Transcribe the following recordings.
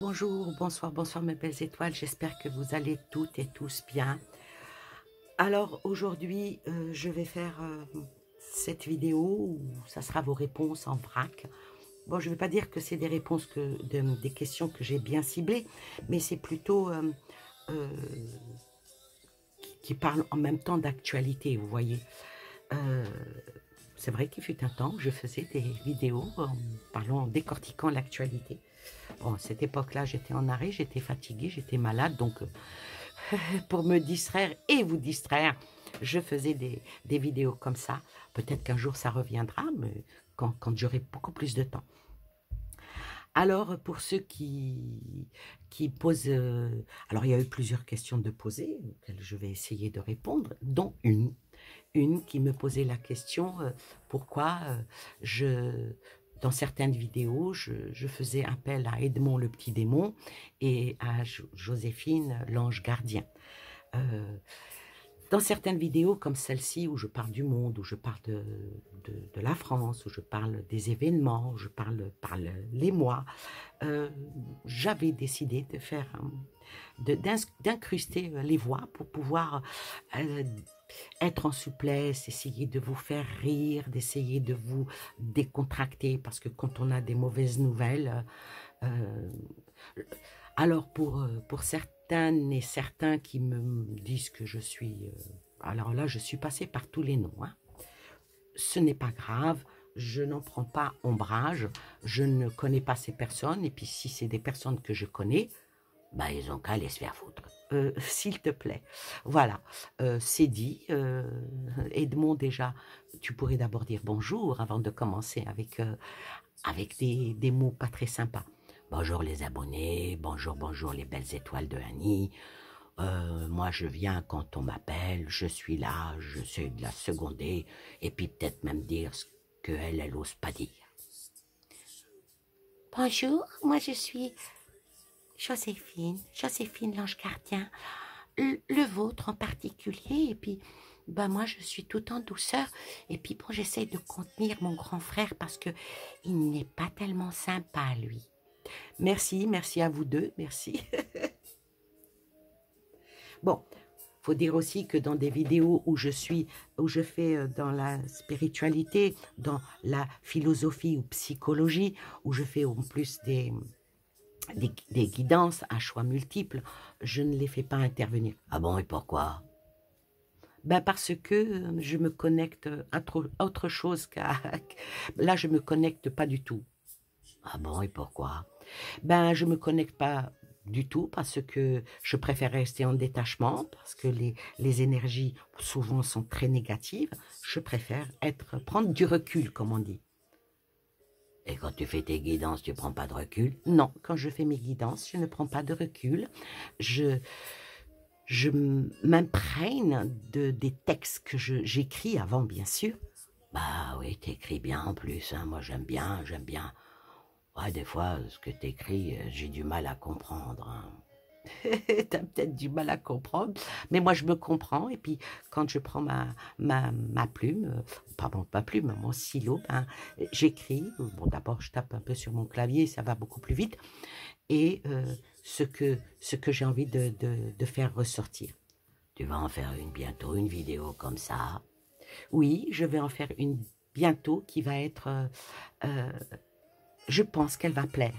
Bonjour, bonsoir, bonsoir mes belles étoiles, j'espère que vous allez toutes et tous bien. Alors aujourd'hui, je vais faire cette vidéo où ça sera vos réponses en vrac. Bon, je ne vais pas dire que c'est des réponses, des questions que j'ai bien ciblées, mais c'est plutôt euh, qui parlent en même temps d'actualité, vous voyez. Euh, c'est vrai qu'il fut un temps où je faisais des vidéos en parlant, en décortiquant l'actualité. Bon, à cette époque-là, j'étais en arrêt, j'étais fatiguée, j'étais malade, donc pour me distraire et vous distraire, je faisais des vidéos comme ça. Peut-être qu'un jour ça reviendra, mais quand j'aurai beaucoup plus de temps. Alors, pour ceux qui posent... alors, il y a eu plusieurs questions de poser, auxquelles je vais essayer de répondre, dont une qui me posait la question pourquoi dans certaines vidéos, je faisais appel à Edmond le petit démon et à Joséphine l'ange gardien. Euh, dans certaines vidéos comme celle-ci où je parle du monde, où je parle de la France, où je parle des événements, où je parle les mois, j'avais décidé de faire d'incruster les voix pour pouvoir euh, être en souplesse, essayer de vous faire rire, d'essayer de vous décontracter, parce que quand on a des mauvaises nouvelles, euh, alors pour certaines et certains qui me disent que je suis... alors là, je suis passée par tous les noms. Hein. Ce n'est pas grave, je n'en prends pas ombrage, je ne connais pas ces personnes, et puis si c'est des personnes que je connais, bah, ils ont qu'à aller se faire foutre. S'il te plaît. Voilà, c'est dit. Edmond, déjà, tu pourrais d'abord dire bonjour avant de commencer avec des mots pas très sympas. Bonjour les abonnés, bonjour, bonjour les belles étoiles de Annie. Moi, je viens quand on m'appelle, je suis là, je sais de la seconder, et puis peut-être même dire ce qu'elle, elle ose pas dire. Bonjour, moi je suis Joséphine l'ange gardien, le vôtre en particulier, et puis ben moi je suis tout en douceur, et puis bon j'essaie de contenir mon grand frère parce que il n'est pas tellement sympa lui. Merci, merci à vous deux, merci. Bon, faut dire aussi que dans des vidéos où je fais dans la spiritualité, dans la philosophie ou psychologie, où je fais en plus des guidances à choix multiples, je ne les fais pas intervenir. Ah bon, et pourquoi? Ben parce que je me connecte à autre chose qu'à... Là, je me connecte pas du tout. Ah bon, et pourquoi? Ben, je me connecte pas du tout parce que je préfère rester en détachement, parce que les énergies souvent sont très négatives. Je préfère prendre du recul, comme on dit. Et quand tu fais tes guidances, tu prends pas de recul? Non, quand je fais mes guidances, je ne prends pas de recul. Je, je m'imprègne des textes que j'écris avant, bien sûr. Bah oui, t'écris bien en plus, hein. Moi j'aime bien, j'aime bien. Ouais, des fois, ce que t'écris, j'ai du mal à comprendre. Hein. T'as peut-être du mal à comprendre, mais moi je me comprends. Et puis quand je prends ma plume, pardon, pas plume, mon stylo, ben, j'écris. Bon, d'abord je tape un peu sur mon clavier, ça va beaucoup plus vite. Et ce que j'ai envie de faire ressortir. Tu vas en faire une bientôt, une vidéo comme ça. Oui, je vais en faire une bientôt qui va être... euh, je pense qu'elle va plaire.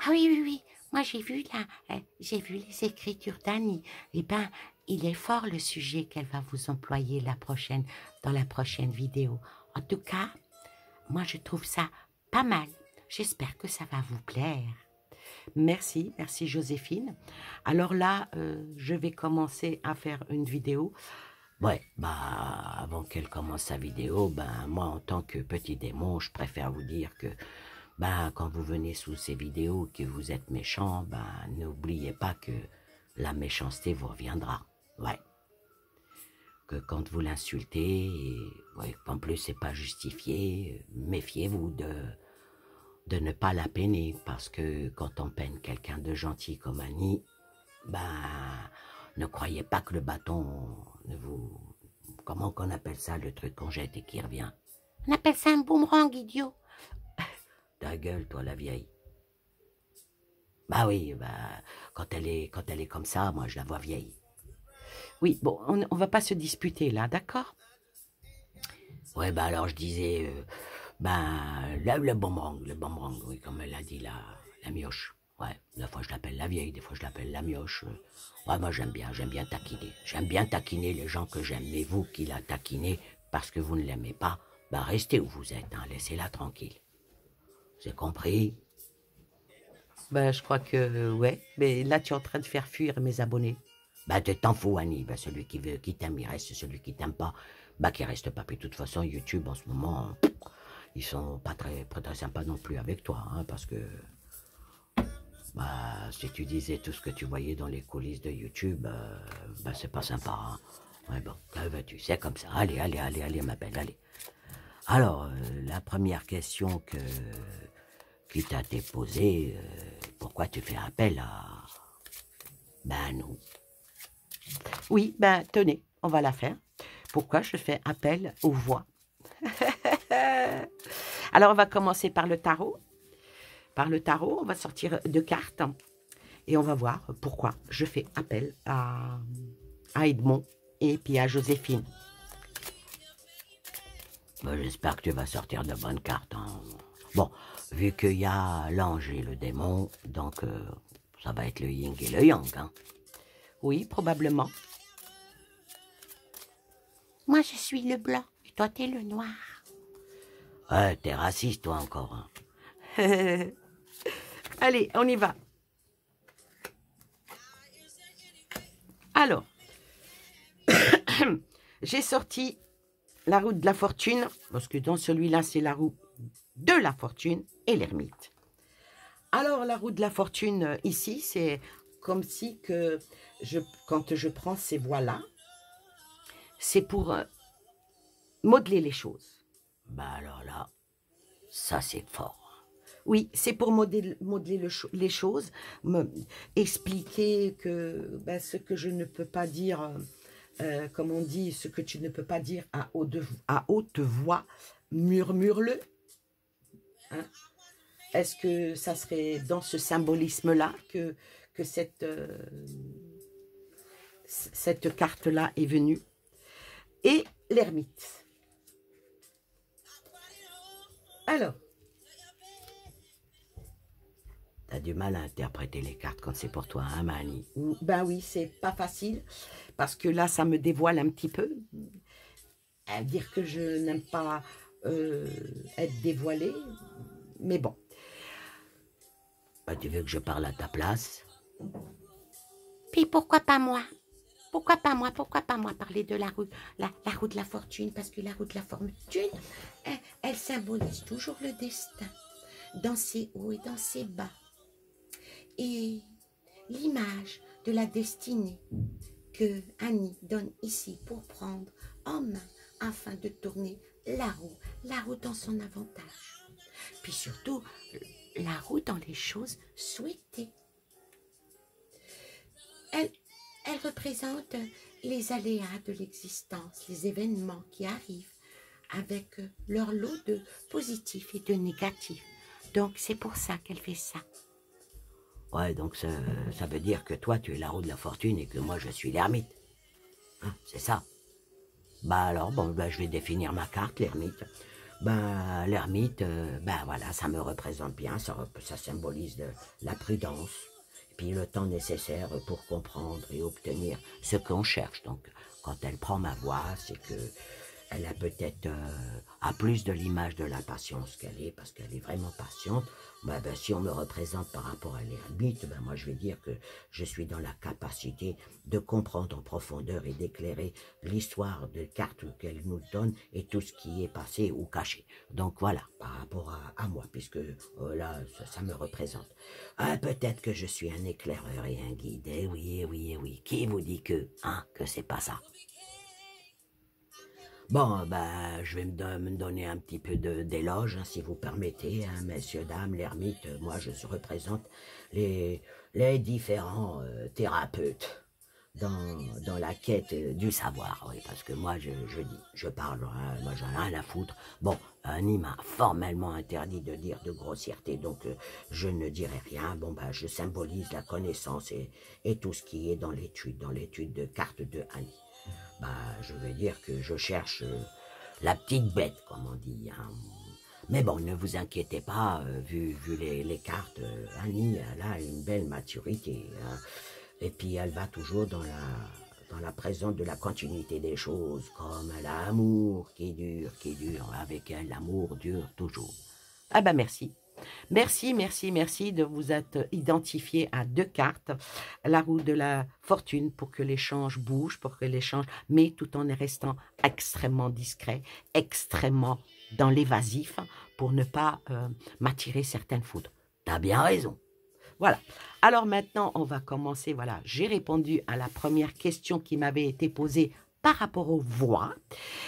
Ah oui, oui, oui. Moi, j'ai vu les écritures d'Annie. Eh ben, il est fort le sujet qu'elle va vous employer dans la prochaine vidéo. En tout cas, moi, je trouve ça pas mal. J'espère que ça va vous plaire. Merci, merci Joséphine. Alors là, je vais commencer à faire une vidéo. Ouais, bah avant qu'elle commence sa vidéo, ben moi en tant que petit démon, je préfère vous dire que ben quand vous venez sous ces vidéos que vous êtes méchant, ben n'oubliez pas que la méchanceté vous reviendra. Ouais. Que quand vous l'insultez, ouais, en plus c'est pas justifié, méfiez-vous de ne pas la peiner, parce que quand on peine quelqu'un de gentil comme Annie, ben, ne croyez pas que le bâton ne vous... Comment qu'on appelle ça, le truc qu'on jette et qui revient? On appelle ça un boomerang, idiot. Ta gueule, toi, la vieille. Bah oui, bah, quand elle est comme ça, moi je la vois vieille. Oui, bon, on ne va pas se disputer là, d'accord? Ouais, bah alors je disais, ben, le boomerang, oui, comme elle a dit, la mioche. Ouais, des fois je l'appelle la vieille, des fois je l'appelle la mioche. Ouais, moi j'aime bien taquiner. J'aime bien taquiner les gens que j'aime. Mais vous qui la taquinez parce que vous ne l'aimez pas, bah restez où vous êtes, hein, laissez-la tranquille. C'est compris? Ben, je crois que, ouais, mais là, tu es en train de faire fuir mes abonnés. Bah tu t'en fous, Annie. Bah, celui qui veut, qui t'aime, il reste. Celui qui t'aime pas, bah qui reste pas. Puis de toute façon, YouTube en ce moment, ils sont pas très sympas non plus avec toi, hein, parce que bah, si tu disais tout ce que tu voyais dans les coulisses de YouTube, bah, c'est pas sympa. Hein. Ouais, bon, que veux-tu, c'est comme ça. Allez, ma belle, allez. Alors, la première question qui t'a été posée, pourquoi tu fais appel à... Ben, nous. Oui, ben, tenez, on va la faire. Pourquoi je fais appel aux voix? Alors, on va commencer par le tarot. Par le tarot, on va sortir deux cartes et on va voir pourquoi je fais appel à Edmond et puis à Joséphine. Ben, j'espère que tu vas sortir de bonnes cartes. Hein. Bon, vu qu'il y a l'ange et le démon, donc ça va être le yin et le yang. Hein. Oui, probablement. Moi, je suis le blanc et toi, t'es le noir. Ouais, t'es raciste, toi, encore. Hein. Allez, on y va. Alors, j'ai sorti la roue de la fortune, parce que dans celui-là, c'est la roue de la fortune et l'ermite. Alors, la roue de la fortune, ici, c'est comme si que quand je prends ces voies-là, c'est pour modeler les choses. Bah alors là, ça c'est fort. Oui, c'est pour modeler les choses, expliquer que ben, ce que je ne peux pas dire, comme on dit, ce que tu ne peux pas dire à haute voix, murmure-le. Hein? Est-ce que ça serait dans ce symbolisme-là que cette carte-là est venue? Et l'ermite. Alors, T'as du mal à interpréter les cartes quand c'est pour toi, hein, Mani? ben oui, c'est pas facile, parce que là, ça me dévoile un petit peu. Dire que je n'aime pas être dévoilée, mais bon. Bah, tu veux que je parle à ta place? Puis pourquoi pas moi? Pourquoi pas moi? Pourquoi pas moi parler de la roue, la roue de la fortune? Parce que la roue de la fortune, elle symbolise toujours le destin, dans ses hauts et dans ses bas. Et l'image de la destinée que Annie donne ici pour prendre en main afin de tourner la roue dans son avantage. Puis surtout, la roue dans les choses souhaitées. Elle représente les aléas de l'existence, les événements qui arrivent avec leur lot de positifs et de négatifs. Donc c'est pour ça qu'elle fait ça. Ouais, donc ça veut dire que toi tu es la roue de la fortune et que moi je suis l'ermite. Hein, c'est ça. Bah alors, bon, bah, je vais définir ma carte, l'ermite. Ben, l'ermite, ben voilà, ça me représente bien, ça symbolise la prudence, et puis le temps nécessaire pour comprendre et obtenir ce qu'on cherche. Donc, quand elle prend ma voix, c'est que elle a peut-être a plus de l'image de la patience qu'elle est, parce qu'elle est vraiment patiente. Ben, si on me représente par rapport à l'ermite, ben, moi je vais dire que je suis dans la capacité de comprendre en profondeur et d'éclairer l'histoire de cartes qu'elle nous donne et tout ce qui est passé ou caché. Donc voilà, par rapport à moi, puisque là, ça me représente. Ah, peut-être que je suis un éclaireur et un guide. Eh oui, eh oui, eh oui. Qui vous dit que c'est pas ça? Bon, ben, je vais me donner un petit peu d'éloge, hein, si vous permettez, hein, messieurs, dames, l'ermite. Moi, je représente les différents thérapeutes dans la quête du savoir, oui, parce que moi, je parle, hein, moi j'en ai rien à foutre. Bon, Annie m'a formellement interdit de dire de grossièreté, donc je ne dirai rien. Bon, bah, je symbolise la connaissance et tout ce qui est dans l'étude de cartes de Annie. Bah, je vais dire que je cherche la petite bête, comme on dit, hein. Mais bon, ne vous inquiétez pas, vu les cartes, Annie, elle a une belle maturité, hein. Et puis elle va toujours dans la présence de la continuité des choses, comme l'amour qui dure, avec elle, l'amour dure toujours. Ah ben merci. Merci, merci, merci de vous être identifié à 2 cartes, la roue de la fortune pour que l'échange bouge, pour que l'échange, mais tout en restant extrêmement discret, extrêmement dans l'évasif, pour ne pas m'attirer certaines foudres. T'as bien raison. Voilà. Alors maintenant, on va commencer. Voilà, j'ai répondu à la première question qui m'avait été posée par rapport aux voix.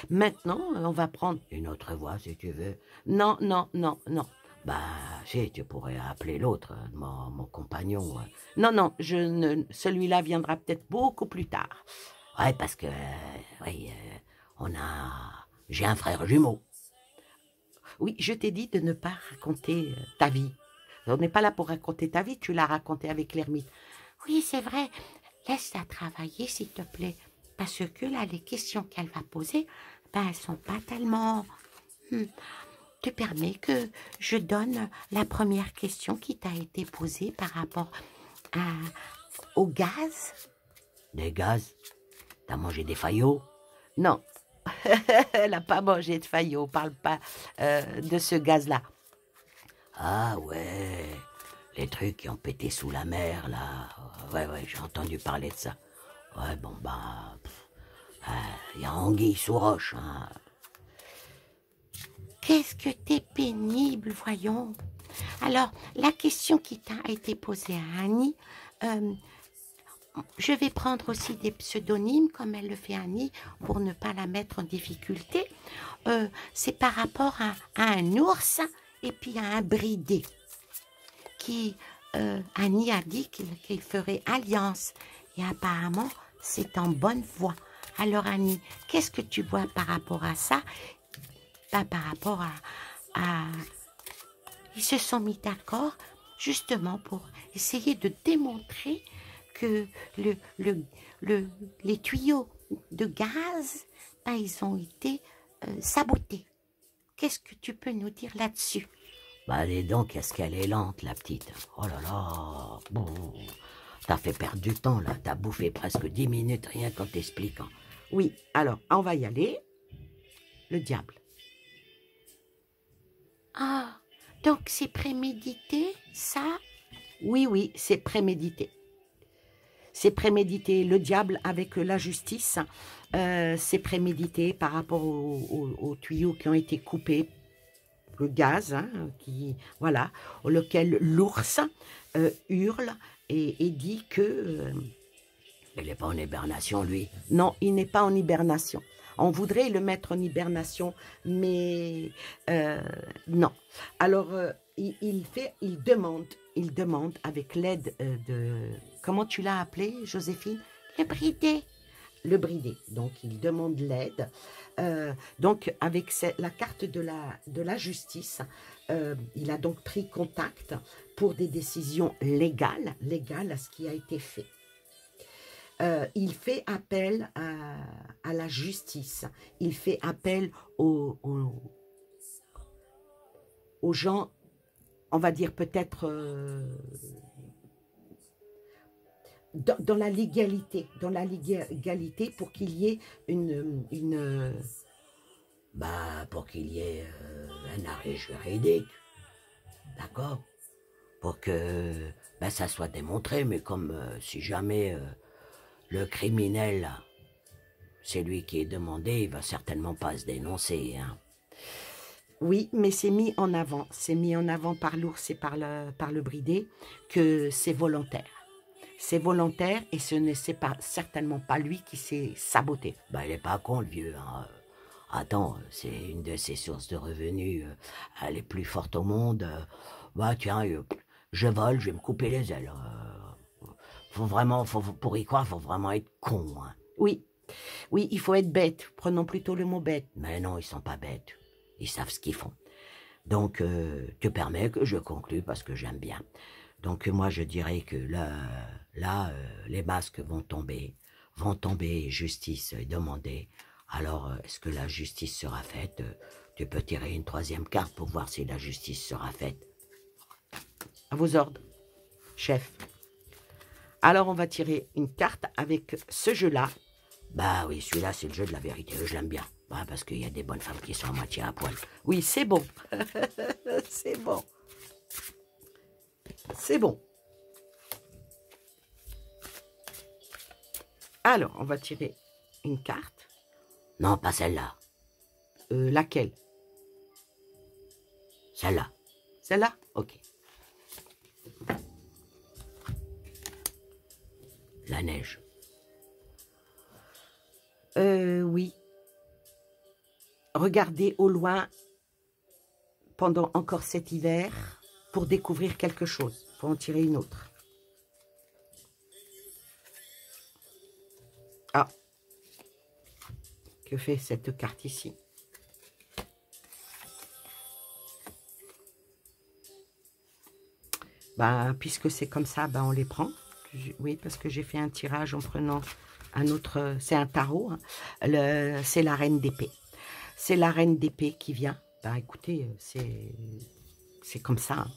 Maintenant, on va prendre une autre voix, si tu veux. Non, non, non, non. Bah, si, tu pourrais appeler l'autre, mon compagnon. Non, non, celui-là viendra peut-être beaucoup plus tard. Ouais, parce que, oui, j'ai un frère jumeau. Oui, je t'ai dit de ne pas raconter ta vie. On n'est pas là pour raconter ta vie, tu l'as raconté avec l'ermite. Oui, c'est vrai. Laisse-la travailler, s'il te plaît. Parce que là, les questions qu'elle va poser, ben, elles sont pas tellement... Tu permets que je donne la première question qui t'a été posée par rapport au gaz? Des gaz? T'as mangé des faillots? Non, elle n'a pas mangé de faillots. Parle pas de ce gaz-là. Ah ouais, les trucs qui ont pété sous la mer, là. Ouais, j'ai entendu parler de ça. Ouais, bon, bah... y a anguille sous roche, hein. Qu'est-ce que t'es pénible, voyons. Alors, la question qui t'a été posée à Annie, je vais prendre aussi des pseudonymes, comme elle le fait Annie, pour ne pas la mettre en difficulté. C'est par rapport à un ours et puis à un bridé, qui, Annie a dit qu'il ferait alliance. Et apparemment, c'est en bonne voie. Alors Annie, qu'est-ce que tu vois par rapport à ça? Pas par rapport à... Ils se sont mis d'accord justement pour essayer de démontrer que les tuyaux de gaz, ben, ils ont été sabotés. Qu'est-ce que tu peux nous dire là-dessus? Bah dis donc, qu'est-ce qu'elle est lente, la petite. Oh là là, bon, t'as fait perdre du temps, là. T'as bouffé presque 10 minutes rien qu'en t'expliquant. Oui, alors, on va y aller. Le diable. Ah, donc c'est prémédité, ça? Oui, c'est prémédité. C'est prémédité. Le diable avec la justice, c'est prémédité par rapport aux tuyaux qui ont été coupés, le gaz, hein, voilà, auquel l'ours hurle et dit que... il n'est pas en hibernation, lui. Non, il n'est pas en hibernation. On voudrait le mettre en hibernation, mais non. Alors, il demande avec l'aide de... Comment tu l'as appelé, Joséphine? Le bridé. Le bridé. Donc, il demande l'aide. Donc, avec la carte de la justice, il a donc pris contact pour des décisions légales à ce qui a été fait. Il fait appel à la justice. Il fait appel aux gens, on va dire peut-être dans la légalité, pour qu'il y ait pour qu'il y ait un arrêt juridique, d'accord, pour que ça soit démontré, mais comme si jamais le criminel, c'est lui qui est demandé, il va certainement pas se dénoncer, hein. Oui, mais c'est mis en avant. C'est mis en avant par l'ours et par le bridé que c'est volontaire. C'est volontaire et ce n'est certainement pas lui qui s'est saboté. Il n'est pas con, le vieux, hein. Attends, c'est une de ses sources de revenus les plus fortes au monde. Tiens, je vole, je vais me couper les ailes. pour y croire, faut vraiment être con. Hein. Oui, oui, il faut être bête. Prenons plutôt le mot bête. Mais non, ils sont pas bêtes. Ils savent ce qu'ils font. Donc, tu permets que je conclue parce que j'aime bien. Donc, moi, je dirais que là, les masques vont tomber, justice est demandée. Alors, est-ce que la justice sera faite? Tu peux tirer une troisième carte pour voir si la justice sera faite. À vos ordres, chef. Alors, on va tirer une carte avec ce jeu-là. Bah oui, celui-là, c'est le jeu de la vérité. Je l'aime bien. Ouais, parce qu'il y a des bonnes femmes qui sont à moitié à poil. Oui, c'est bon. C'est bon. C'est bon. Alors, on va tirer une carte. Non, pas celle-là. Laquelle? Celle-là. Celle-là? Ok. La neige. Oui. Regardez au loin pendant encore cet hiver pour découvrir quelque chose. Pour en tirer une autre. Ah. Que fait cette carte ici? Ben, puisque c'est comme ça, ben on les prend. Oui, parce que j'ai fait un tirage en prenant un autre, c'est un tarot, hein. C'est la reine d'épée. C'est la reine d'épée qui vient. Ben écoutez, c'est comme ça. Hein.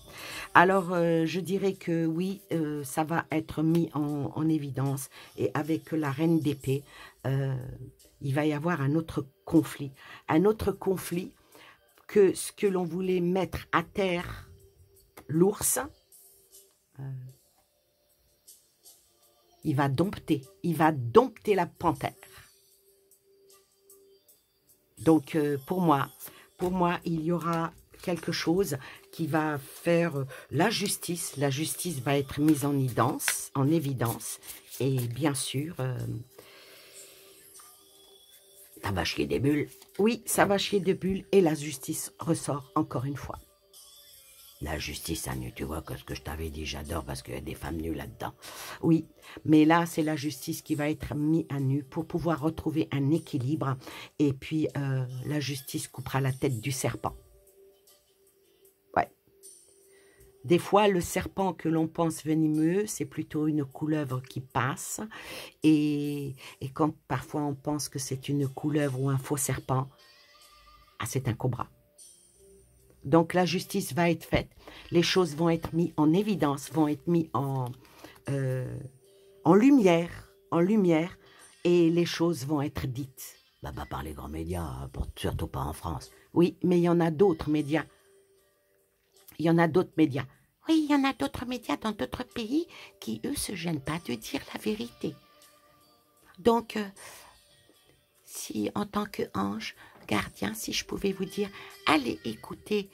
Alors, je dirais que oui, ça va être mis en évidence. Et avec la reine d'épée, il va y avoir un autre conflit. Un autre conflit que ce que l'on voulait mettre à terre, l'ours, il va dompter la panthère. Donc, pour moi, il y aura quelque chose qui va faire la justice. La justice va être mise en évidence. Et bien sûr... ça va chier des bulles. Oui, ça va chier des bulles et la justice ressort encore une fois. La justice à nu, tu vois, que ce que je t'avais dit, j'adore parce qu'il y a des femmes nues là-dedans. Oui, mais là, c'est la justice qui va être mise à nu pour pouvoir retrouver un équilibre. Et puis, la justice coupera la tête du serpent. Ouais. Des fois, le serpent que l'on pense venimeux, c'est plutôt une couleuvre qui passe. Et quand parfois on pense que c'est une couleuvre ou un faux serpent, ah, c'est un cobra. Donc, la justice va être faite. Les choses vont être mises en évidence, vont être mises en lumière, et les choses vont être dites. Bah, par les grands médias, surtout pas en France. Oui, mais il y en a d'autres médias. Il y en a d'autres médias. Oui, il y en a d'autres médias dans d'autres pays qui, eux, se gênent pas de dire la vérité. Donc, si en tant qu'ange gardien, si je pouvais vous dire, allez écouter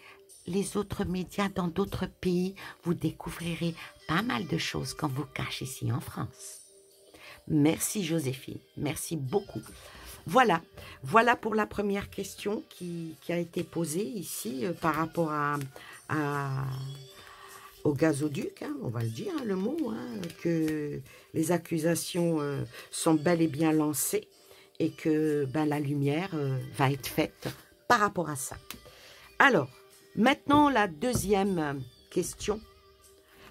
les autres médias dans d'autres pays, vous découvrirez pas mal de choses qu'on vous cache ici en France. Merci Joséphine, merci beaucoup. Voilà pour la première question qui a été posée ici par rapport au gazoduc, hein, on va le dire, hein, le mot, hein, que les accusations sont bel et bien lancées et que ben, la lumière va être faite par rapport à ça. Alors, maintenant la deuxième question.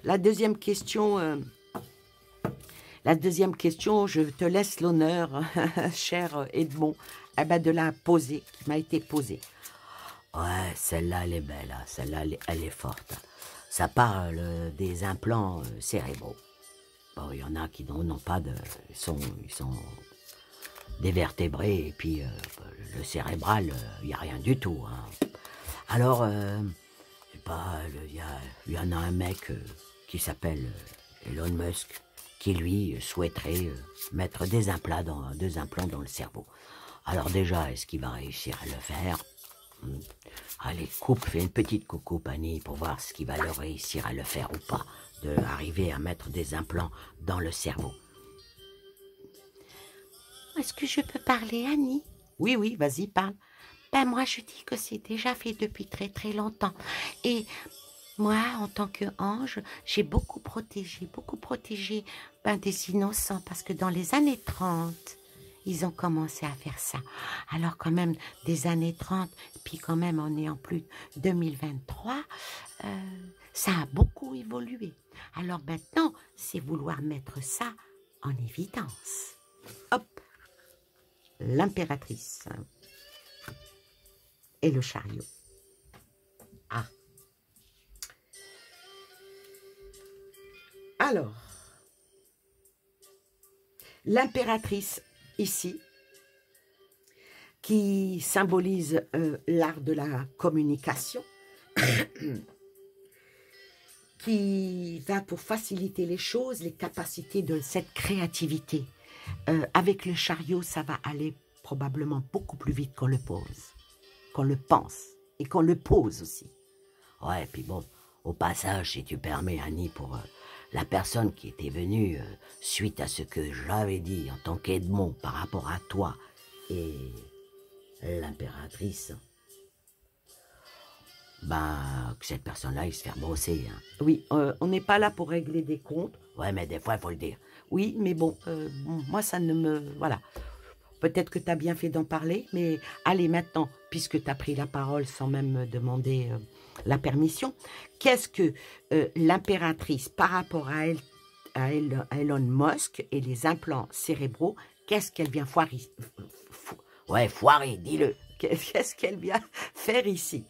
La deuxième question, je te laisse l'honneur, cher Edmond, de la poser, qui m'a été posée. Ouais, celle-là, elle est belle, hein. Celle-là, elle est forte. Ça parle des implants cérébraux. Bon, il y en a qui n'ont pas de... Ils sont dévertébrés, et puis le cérébral, il n'y a rien du tout. Hein. Alors, je sais pas, il y en a un mec qui s'appelle Elon Musk, qui lui souhaiterait mettre deux implants dans le cerveau. Alors déjà, est-ce qu'il va réussir à le faire? Allez, fais une petite coucou, Annie, pour voir ce qu'il va leur réussir à le faire ou pas, d'arriver à mettre des implants dans le cerveau. Est-ce que je peux parler, Annie? Oui, vas-y, parle. Ben moi, je dis que c'est déjà fait depuis très très longtemps. Et Moi, en tant qu'ange, j'ai beaucoup protégé des innocents, parce que dans les années 30, ils ont commencé à faire ça. Alors quand même, des années 30, puis quand même on est en plus 2023, ça a beaucoup évolué. Alors maintenant, c'est vouloir mettre ça en évidence. Hop, l'impératrice et le chariot. Ah. Alors, l'impératrice ici, qui symbolise l'art de la communication, qui va pour faciliter les choses, les capacités de cette créativité. Avec le chariot, ça va aller probablement beaucoup plus vite qu'on le pose, qu'on le pense et qu'on le pose aussi. Ouais, puis bon, au passage, si tu permets, Annie, pour la personne qui était venue suite à ce que j'avais dit en tant qu'Edmond par rapport à toi et l'impératrice, que cette personne-là, il se fait brosser. Hein. Oui, on n'est pas là pour régler des comptes. Ouais, mais des fois, il faut le dire. Oui, mais bon, moi, ça ne me... Voilà. Peut-être que tu as bien fait d'en parler, mais allez, maintenant, puisque tu as pris la parole sans même me demander la permission, qu'est-ce que l'impératrice, par rapport à Elon Musk et les implants cérébraux, qu'est-ce qu'elle vient foirer? Ouais, foirer, dis-le. Qu'est-ce qu'elle vient faire ici?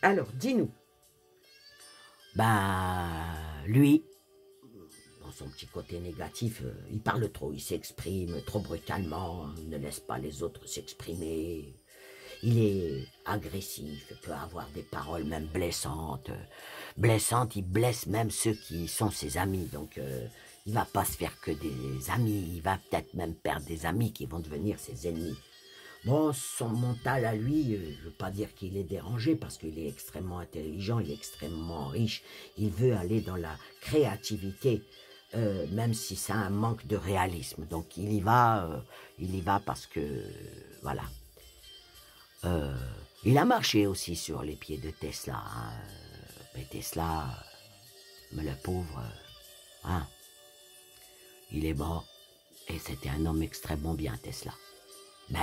Alors, dis-nous. Lui, dans son petit côté négatif, il parle trop, il s'exprime trop brutalement, il ne laisse pas les autres s'exprimer. Il est agressif, il peut avoir des paroles même blessantes. Blessantes, il blesse même ceux qui sont ses amis, donc il va pas se faire que des amis, il va peut-être même perdre des amis qui vont devenir ses ennemis. Bon, son mental à lui, je ne veux pas dire qu'il est dérangé parce qu'il est extrêmement intelligent, il est extrêmement riche, il veut aller dans la créativité, même si ça a un manque de réalisme. Donc il y va parce que, voilà. Il a marché aussi sur les pieds de Tesla. Hein. Mais Tesla, mais le pauvre, hein, il est mort. Et c'était un homme extrêmement bien, Tesla.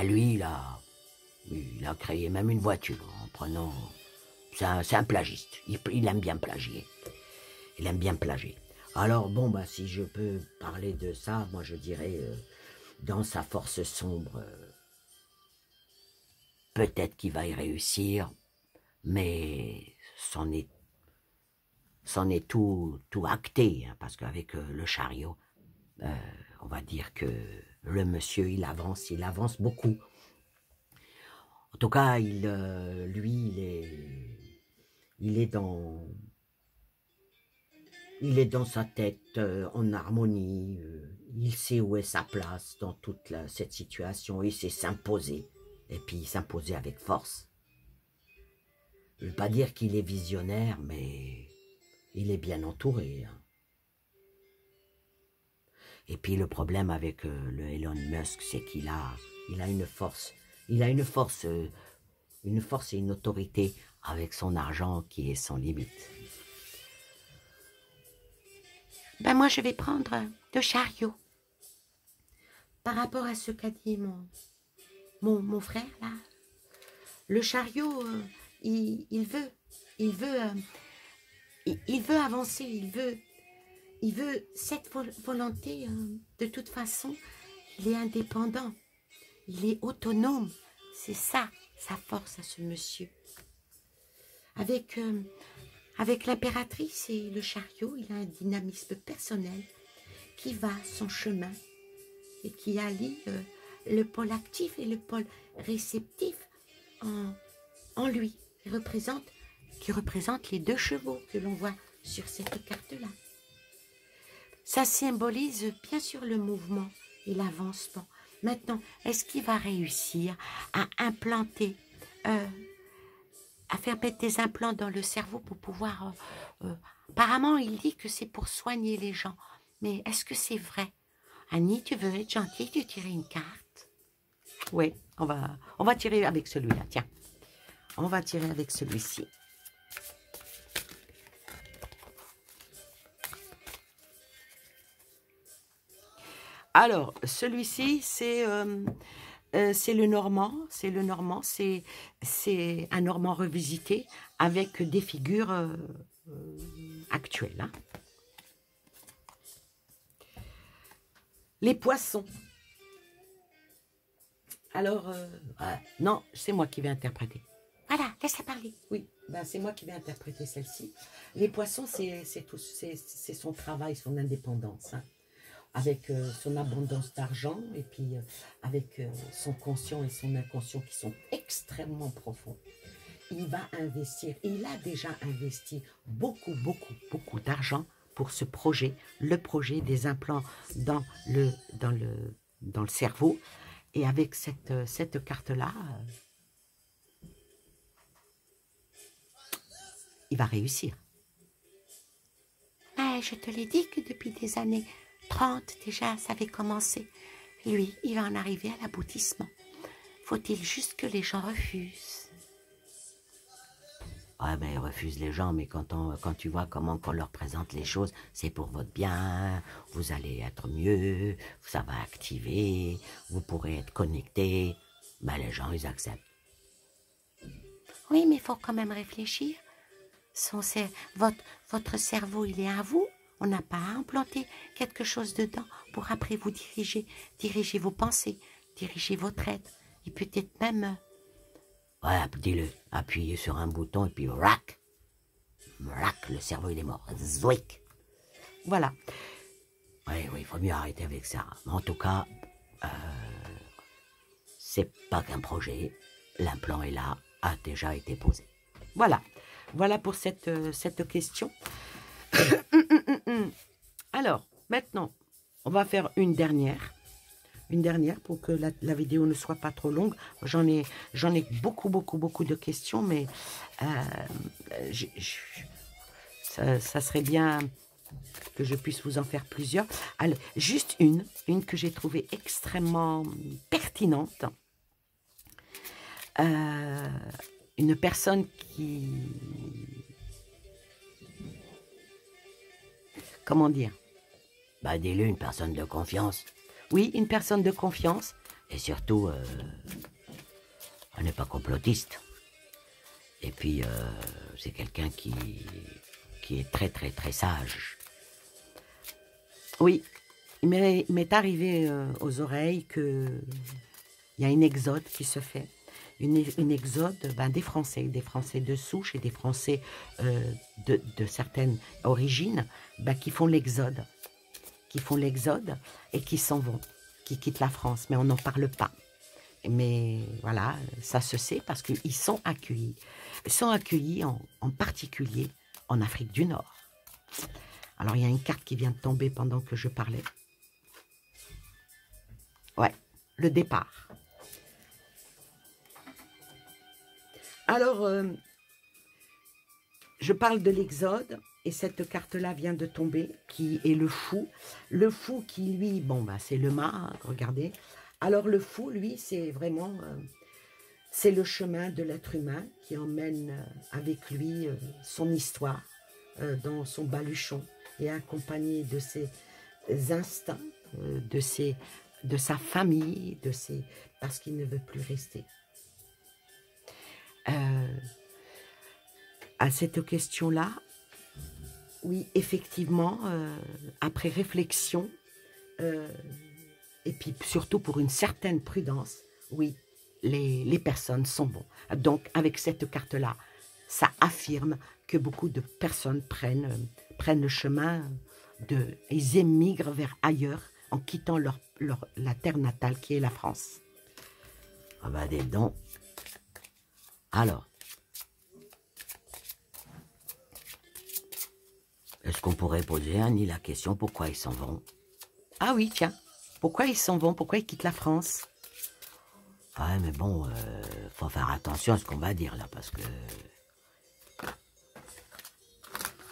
Lui, il a créé même une voiture en prenant... C'est un plagiste. Il aime bien plagier. Il aime bien plagier. Alors, bon, si je peux parler de ça, moi je dirais, dans sa force sombre, peut-être qu'il va y réussir, mais c'en est tout acté, hein, parce qu'avec le chariot, on va dire que le monsieur, il avance beaucoup. En tout cas, lui, il est dans sa tête, en harmonie. Il sait où est sa place dans toute cette situation. Il sait s'imposer. Et puis s'imposer avec force. Je ne veux pas dire qu'il est visionnaire, mais il est bien entouré. Hein. Et puis le problème avec le Elon Musk, c'est qu'il a une force. Il a une force et une autorité avec son argent qui est sans limite. Moi, je vais prendre le chariot. Par rapport à ce qu'a dit mon frère, là, le chariot, il veut avancer, il veut cette volonté, de toute façon, il est indépendant, il est autonome, c'est ça, sa force à ce monsieur. Avec l'impératrice et le chariot, il a un dynamisme personnel qui va son chemin et qui allie le pôle actif et le pôle réceptif en lui, qui représente les deux chevaux que l'on voit sur cette carte-là. Ça symbolise bien sûr le mouvement et l'avancement. Maintenant, est-ce qu'il va réussir à implanter, à faire mettre des implants dans le cerveau pour pouvoir... apparemment, il dit que c'est pour soigner les gens. Mais est-ce que c'est vrai? Annie, tu veux être gentille, tu tirer une carte? Oui, on va tirer avec celui-là, tiens. On va tirer avec celui-ci. Alors, celui-ci, c'est le Normand. C'est un Normand revisité avec des figures actuelles. Hein. Les poissons. Alors, non, c'est moi qui vais interpréter. Voilà, laisse-la parler. Oui, ben, c'est moi qui vais interpréter celle-ci. Les poissons, c'est son travail, son indépendance. Hein. Avec son abondance d'argent et puis avec son conscient et son inconscient qui sont extrêmement profonds. Il va investir, il a déjà investi beaucoup pour ce projet, le projet des implants dans le cerveau. Et avec cette carte-là, il va réussir. Mais je te l'ai dit que depuis des années 30 déjà, ça avait commencé. Lui, il va en arriver à l'aboutissement. Faut-il juste que les gens refusent? Ouais, mais ils refusent les gens, mais quand tu vois comment on leur présente les choses, c'est pour votre bien, vous allez être mieux, ça va activer, vous pourrez être connecté. Ben, les gens, ils acceptent. Oui, mais il faut quand même réfléchir. Votre cerveau, il est à vous. On n'a pas à implanter quelque chose dedans pour après vous diriger vos pensées, diriger votre être. Et peut-être même... Ouais, dis-le, appuyez sur un bouton et puis rac, le cerveau il est mort, zouic. Voilà. Oui, il faut mieux arrêter avec ça. Mais en tout cas, c'est pas qu'un projet, l'implant est là, a déjà été posé. Voilà, voilà pour cette question. Alors, maintenant, on va faire une dernière pour que la vidéo ne soit pas trop longue. J'en ai beaucoup de questions, mais ça serait bien que je puisse vous en faire plusieurs. Alors, juste une que j'ai trouvée extrêmement pertinente. Une personne qui... Comment dire? Bah, dis-le, une personne de confiance. Oui, une personne de confiance. Et surtout, elle n'est pas complotiste. Et puis, c'est quelqu'un qui est très sage. Oui, il m'est arrivé aux oreilles qu'il y a une exode qui se fait. Une exode des Français de souche et des Français de certaines origines qui font l'exode. Et qui s'en vont, qui quittent la France, mais on n'en parle pas. Mais voilà, ça se sait parce qu'ils sont accueillis. Ils sont accueillis en particulier en Afrique du Nord. Alors, il y a une carte qui vient de tomber pendant que je parlais. Ouais, le départ. Alors, je parle de l'exode. Et cette carte-là vient de tomber, qui est le fou. Le fou qui, lui, c'est le mât, regardez. Alors, le fou, lui, c'est vraiment... c'est le chemin de l'être humain qui emmène avec lui son histoire dans son baluchon et accompagné de ses instincts, de sa famille, parce qu'il ne veut plus rester. À cette question-là, oui, effectivement, après réflexion, et puis surtout pour une certaine prudence, oui, les personnes sont bons. Donc, avec cette carte-là, ça affirme que beaucoup de personnes prennent le chemin, ils émigrent vers ailleurs en quittant la terre natale qui est la France. Ah bah, dis donc. Alors, est-ce qu'on pourrait poser à Annie la question pourquoi ils s'en vont? Ah oui, tiens. Pourquoi ils s'en vont? Pourquoi ils quittent la France? Ouais, mais bon, faut faire attention à ce qu'on va dire là, parce que...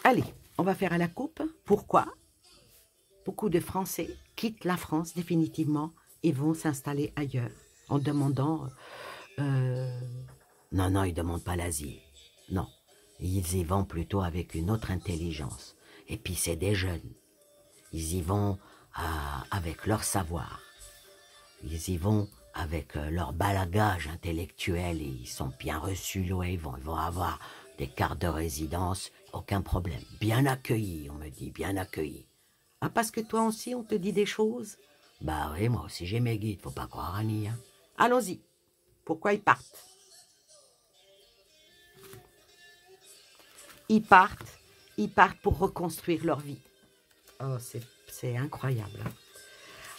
Allez, on va faire à la coupe. Pourquoi beaucoup de Français quittent la France définitivement et vont s'installer ailleurs en demandant... Non, ils ne demandent pas l'asile. Non, ils y vont plutôt avec une autre intelligence. Et puis c'est des jeunes. Ils y vont avec leur savoir. Ils y vont avec leur balagage intellectuel et ils sont bien reçus, ouais, ils vont avoir des cartes de résidence, aucun problème. Bien accueillis, on me dit, bien accueillis. Ah, parce que toi aussi, on te dit des choses? Bah oui, moi aussi j'ai mes guides, faut pas croire Annie. Hein. Allons-y. Pourquoi ils partent? Ils partent pour reconstruire leur vie. Oh, c'est incroyable. Hein.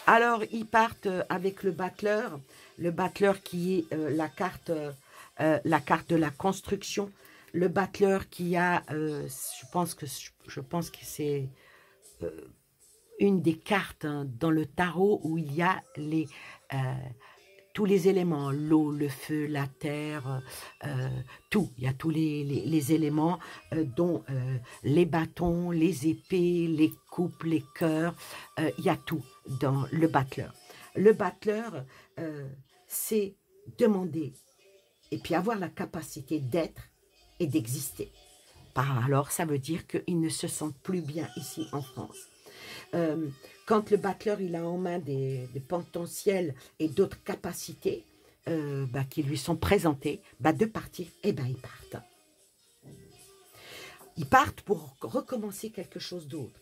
Alors, ils partent avec le battleur qui est la carte de la construction, le battleur qui a, je pense que c'est une des cartes hein, dans le tarot où il y a tous les éléments, l'eau, le feu, la terre, tout. Il y a tous les éléments, dont les bâtons, les épées, les coupes, les cœurs. Il y a tout dans le battleur. Le battleur, c'est demander et puis avoir la capacité d'être et d'exister. Alors, ça veut dire qu'ils ne se sentent plus bien ici en France. Quand le battleur il a en main des potentiels et d'autres capacités qui lui sont présentées, de partir, ils partent. Ils partent pour recommencer quelque chose d'autre.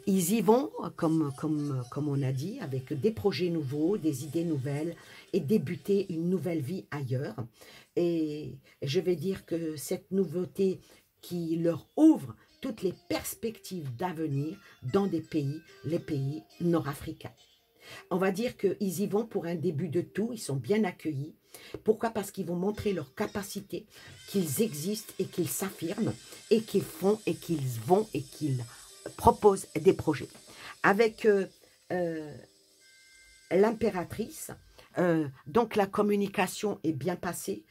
Ils y vont, comme on a dit, avec des projets nouveaux, des idées nouvelles et débuter une nouvelle vie ailleurs. Et je vais dire que cette nouveauté qui leur ouvre toutes les perspectives d'avenir dans les pays nord-africains. On va dire qu'ils y vont pour un début de tout, ils sont bien accueillis. Pourquoi? Parce qu'ils vont montrer leur capacité, qu'ils existent et qu'ils s'affirment, et qu'ils font et qu'ils vont et qu'ils proposent des projets. Avec l'impératrice, donc la communication est bien passée,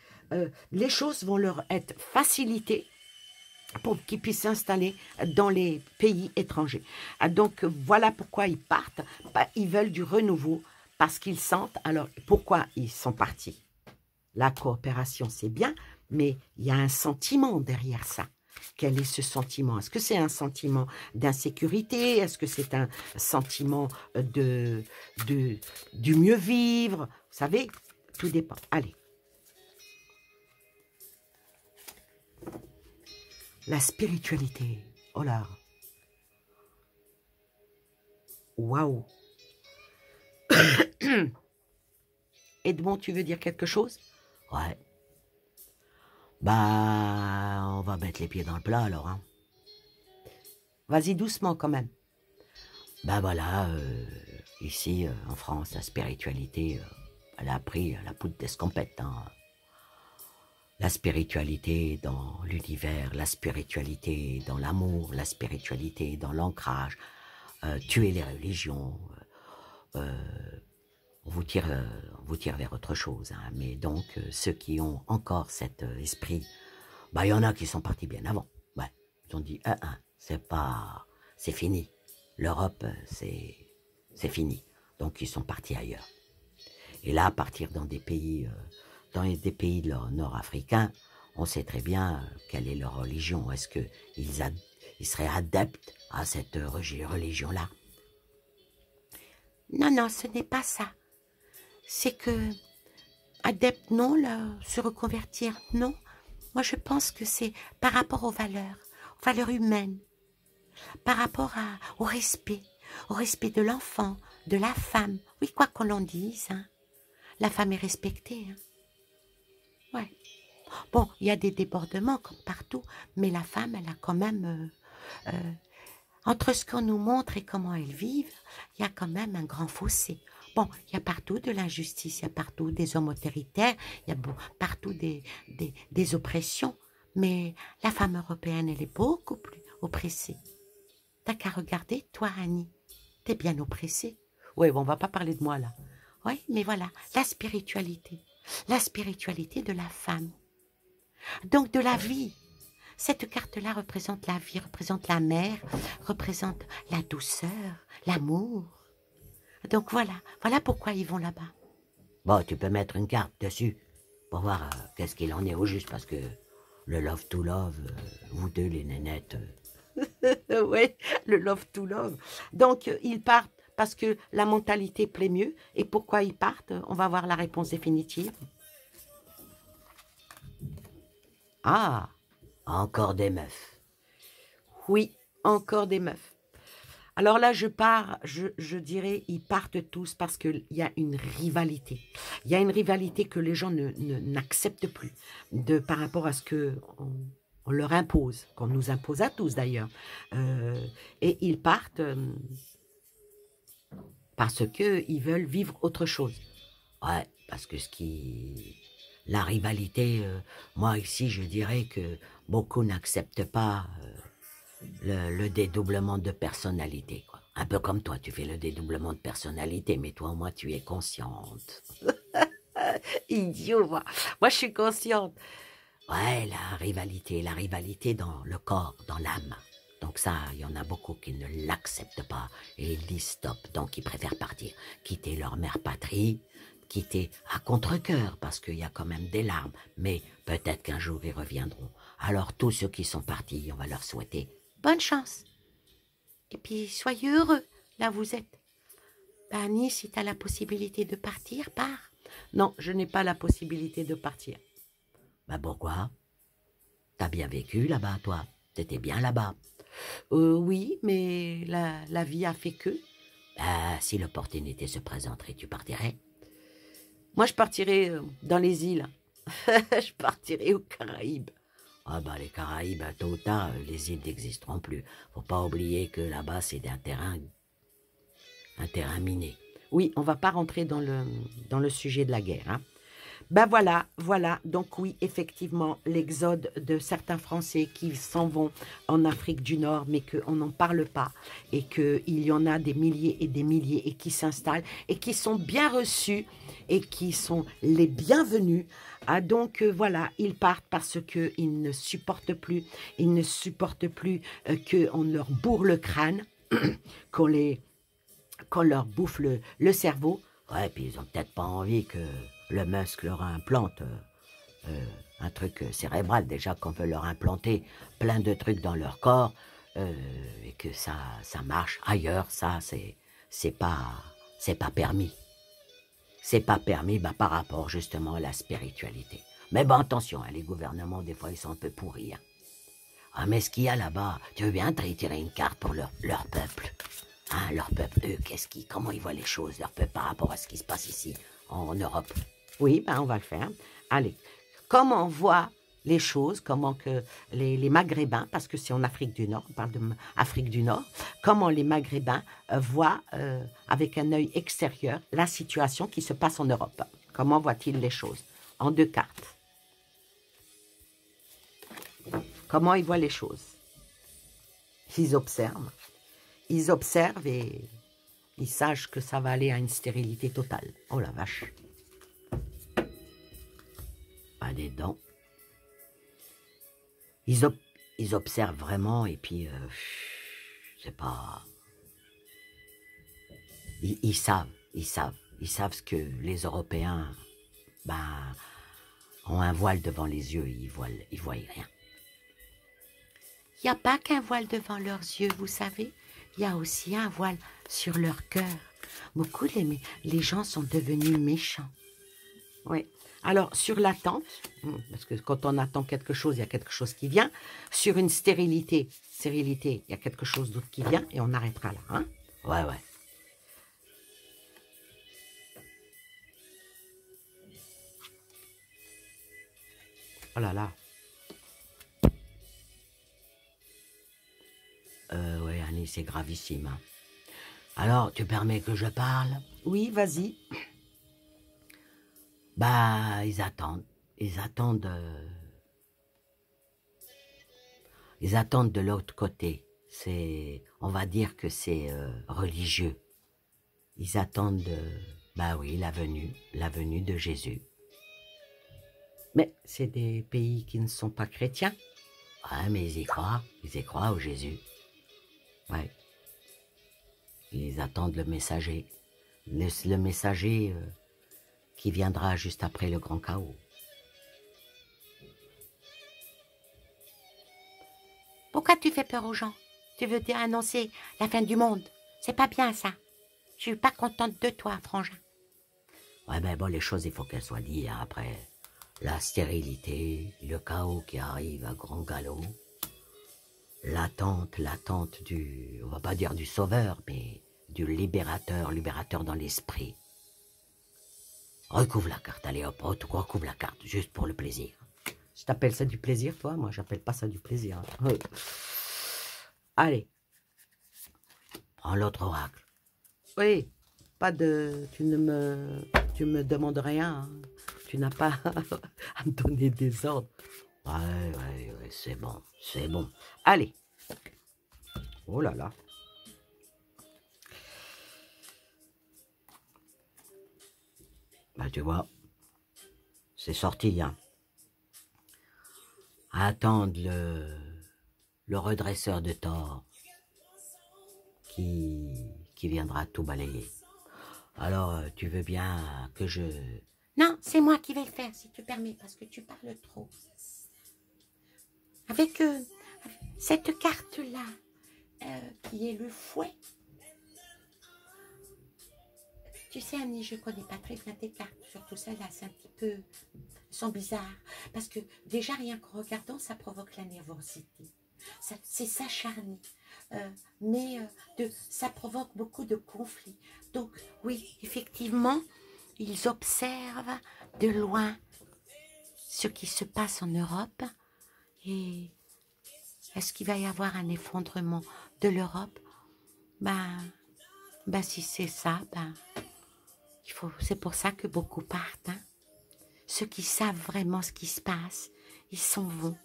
les choses vont leur être facilitées, pour qu'ils puissent s'installer dans les pays étrangers. Donc, voilà pourquoi ils partent. Ils veulent du renouveau parce qu'ils sentent... Alors, pourquoi ils sont partis? La coopération, c'est bien, mais il y a un sentiment derrière ça. Quel est ce sentiment? Est-ce que c'est un sentiment d'insécurité? Est-ce que c'est un sentiment du mieux vivre? Vous savez, tout dépend. Allez. La spiritualité. Oh là. Waouh. Edmond, tu veux dire quelque chose? Ouais. On va mettre les pieds dans le plat alors. Hein. Vas-y doucement quand même. Voilà, ici en France, la spiritualité, elle a pris la poudre d'escampette. Hein. La spiritualité dans l'univers, la spiritualité dans l'amour, la spiritualité dans l'ancrage, tuer les religions, on vous tire vers autre chose. Hein. Mais donc, ceux qui ont encore cet esprit, il y en a qui sont partis bien avant. Ouais, ils ont dit, c'est fini. L'Europe, c'est fini. Donc, ils sont partis ailleurs. Et là, partir dans des pays nord-africains, on sait très bien quelle est leur religion. Est-ce qu'ils seraient adeptes à cette religion-là? Non, ce n'est pas ça. C'est que, adepte, non, là, se reconvertir, non. Moi, je pense que c'est par rapport aux valeurs humaines, par rapport au respect de l'enfant, de la femme. Oui, quoi qu'on l'en dise, hein. La femme est respectée, hein. Ouais. Bon, il y a des débordements comme partout, mais la femme, elle a quand même... entre ce qu'on nous montre et comment elles vivent, il y a quand même un grand fossé. Bon, il y a partout de l'injustice, il y a partout des hommes autoritaires, il y a partout des oppressions, mais la femme européenne, elle est beaucoup plus oppressée. T'as qu'à regarder, toi, Annie, t'es bien oppressée. Oui, on va pas parler de moi, là. Oui, mais voilà, la spiritualité de la femme. Donc, de la vie. Cette carte-là représente la vie, représente la mère, représente la douceur, l'amour. Donc voilà pourquoi ils vont là-bas. Bon, tu peux mettre une carte dessus pour voir qu'est-ce qu'il en est au juste, parce que le love to love, vous deux les nénettes, Oui, le love to love. Donc, ils partent parce que la mentalité plaît mieux. Et pourquoi ils partent? On va voir la réponse définitive. Ah, Encore des meufs. oui, encore des meufs. Alors là, je dirais, ils partent tous parce qu'il y a une rivalité. Il y a une rivalité que les gens n'acceptent plus par rapport à ce que on leur impose, qu'on nous impose à tous d'ailleurs. Et ils partent parce qu'ils veulent vivre autre chose. Ouais, parce que la rivalité, moi ici, je dirais que beaucoup n'acceptent pas le dédoublement de personnalité, quoi. Un peu comme toi, tu fais le dédoublement de personnalité, mais toi, au moins, tu es consciente. Idiot, moi. Moi, je suis consciente. Ouais, la rivalité dans le corps, dans l'âme. Donc ça, il y en a beaucoup qui ne l'acceptent pas et ils disent stop, donc ils préfèrent partir, quitter leur mère patrie, quitter à contre-cœur parce qu'il y a quand même des larmes, mais peut-être qu'un jour ils reviendront. Alors tous ceux qui sont partis, on va leur souhaiter Bonne chance. Et puis, soyez heureux, là où vous êtes. Ben, Annie, si tu as la possibilité de partir, pars. Non, je n'ai pas la possibilité de partir. bah pourquoi? T'as bien vécu là-bas, toi? T'étais bien là-bas. Oui, mais la vie a fait que. Bah, si l'opportunité se présenterait, tu partirais? Moi, je partirai dans les îles. Je partirai aux Caraïbes. Ah bah les Caraïbes, tôt ou tard, les îles n'existeront plus. Faut pas oublier que là-bas, c'est un terrain miné. Oui, on va pas rentrer dans le sujet de la guerre. Hein. Ben voilà. Donc oui, effectivement, l'exode de certains Français qui s'en vont en Afrique du Nord, mais qu'on n'en parle pas, et qu'il y en a des milliers et des milliers, et qui s'installent, et qui sont bien reçus, et qui sont les bienvenus. Ah, donc voilà, ils partent parce qu'ils ne supportent plus, qu'on leur bourre le crâne, qu'on leur bouffe le cerveau. Ouais, puis ils ont peut-être pas envie que le muscle leur implante un truc cérébral. Déjà qu'on veut leur implanter plein de trucs dans leur corps et que ça marche ailleurs, ça c'est pas permis. C'est pas permis par rapport justement à la spiritualité. Mais bon, attention, hein, les gouvernements, des fois, ils sont un peu pourris. Hein. Ah, mais ce qu'il y a là-bas, tu veux bien te retirer une carte pour leur peuple? Hein, leur peuple, eux, comment ils voient les choses, leur peuple, par rapport à ce qui se passe ici, en Europe? Oui, ben on va le faire. Allez, comment on voit les choses, comment que les Maghrébins, parce que c'est en Afrique du Nord, on parle d'Afrique du Nord, comment les Maghrébins voient avec un œil extérieur la situation qui se passe en Europe. Comment voient-ils les choses? En 2 cartes. Comment ils voient les choses? Ils observent. Ils observent et ils sachent que ça va aller à une stérilité totale. Oh la vache. Pas des dents. Ils observent vraiment et puis, c'est pas... Ils savent ce que les Européens, ont un voile devant les yeux, ils voient rien. Il n'y a pas qu'un voile devant leurs yeux, vous savez. Il y a aussi un voile sur leur cœur. Beaucoup les gens sont devenus méchants. Oui. Alors, sur l'attente, parce que quand on attend quelque chose, il y a quelque chose qui vient. Sur une stérilité, il y a quelque chose d'autre qui vient et on arrêtera là. Hein? Ouais. Oh là là. Ouais, Annie, c'est gravissime. Hein. Alors, tu permets que je parle? Oui, vas-y. Ils attendent. Ils attendent de l'autre côté. On va dire que c'est religieux. Ils attendent, oui, la venue de Jésus. Mais c'est des pays qui ne sont pas chrétiens. Ouais, mais ils y croient au Jésus. Ouais. Ils attendent le messager. Le messager qui viendra juste après le grand chaos. Pourquoi tu fais peur aux gens? Tu veux dire annoncer la fin du monde? C'est pas bien, ça. Je suis pas contente de toi, frangin. Ouais, ben bon, les choses, il faut qu'elles soient dites, hein, après. La stérilité, le chaos qui arrive à grand galop, l'attente du, on va pas dire du sauveur, mais du libérateur dans l'esprit. Recouvre la carte, allez hop, recouvre la carte, juste pour le plaisir. Je t'appelle ça du plaisir, toi? Moi, j'appelle pas ça du plaisir. Hein. Allez. Prends l'autre oracle. Oui, pas de... Tu me demandes rien. Hein. Tu n'as pas à me donner des ordres. Ouais, c'est bon, c'est bon. Allez. Oh là là. Bah, tu vois, c'est sorti, hein. Attendre le redresseur de tort qui viendra tout balayer. Alors, tu veux bien que je... Non, c'est moi qui vais le faire, si tu permets, parce que tu parles trop. Avec cette carte-là, qui est le fouet. Tu sais, Annie, je connais pas très bien tes cartes, surtout celles-là, c'est un petit peu... Elles sont bizarres, parce que déjà, rien qu'en regardant, ça provoque la nervosité. C'est s'acharner, mais ça provoque beaucoup de conflits. Donc, oui, effectivement, ils observent de loin ce qui se passe en Europe. Et est-ce qu'il va y avoir un effondrement de l'Europe? Ben, si c'est ça, c'est pour ça que beaucoup partent. Hein. Ceux qui savent vraiment ce qui se passe, ils s'en vont.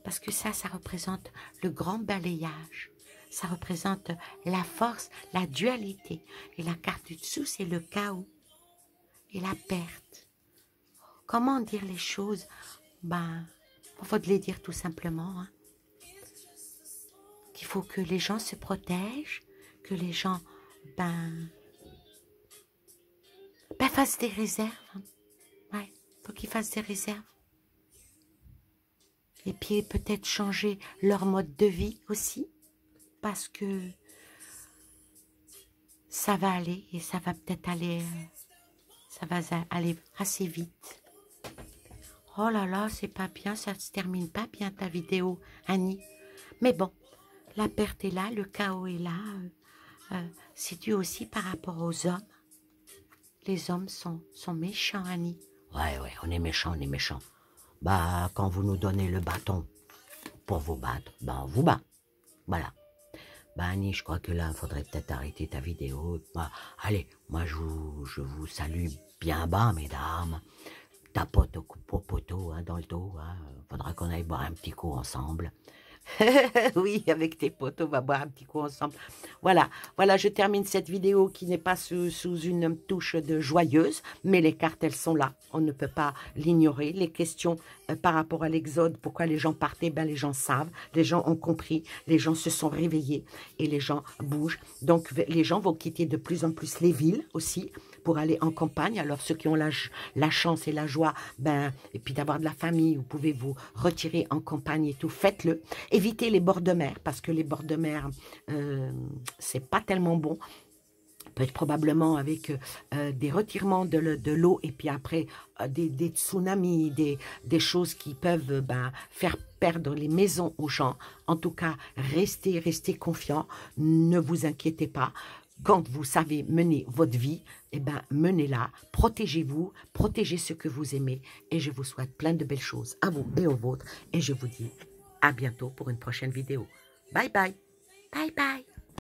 Parce que ça représente le grand balayage. Ça représente la force, la dualité. Et la carte du dessous, c'est le chaos et la perte. Comment dire les choses? Il faut les dire tout simplement. Hein. Qu'il faut que les gens se protègent, que les gens, fassent des réserves. Hein. Ouais, faut qu'ils fassent des réserves. Et puis peut-être changer leur mode de vie aussi, parce que ça va aller, et ça va peut-être aller, ça va aller assez vite. Oh là là, c'est pas bien, ça se termine pas bien ta vidéo, Annie. Mais bon, la perte est là, le chaos est là, c'est dû aussi par rapport aux hommes. Les hommes sont méchants, Annie. Ouais, on est méchants, Bah, quand vous nous donnez le bâton pour vous battre, on vous bat. Voilà. Bah, Annie, je crois que là, il faudrait peut-être arrêter ta vidéo. Bah, allez, moi, je vous salue bien bas, mesdames. Tapote au poteau, hein, dans le dos. Hein. Faudra qu'on aille boire un petit coup ensemble. Oui, avec tes potes, on va boire un petit coup ensemble. Voilà, je termine cette vidéo qui n'est pas sous une touche de joyeuse, mais les cartes, elles sont là. On ne peut pas l'ignorer. Les questions par rapport à l'exode, pourquoi les gens partaient, les gens savent, les gens ont compris, les gens se sont réveillés et les gens bougent. Donc, les gens vont quitter de plus en plus les villes aussi pour aller en campagne. Alors, ceux qui ont la chance et la joie, et puis d'avoir de la famille, vous pouvez vous retirer en campagne et tout, faites-le. Évitez les bords de mer, parce que les bords de mer, c'est pas tellement bon. Peut-être probablement avec des retirements de l'eau et puis après des tsunamis, des choses qui peuvent faire perdre les maisons aux gens. En tout cas, restez confiants, ne vous inquiétez pas. Quand vous savez mener votre vie, menez-la, protégez-vous, protégez ce que vous aimez et je vous souhaite plein de belles choses à vous et aux vôtres et je vous dis à bientôt pour une prochaine vidéo. Bye bye. Bye bye.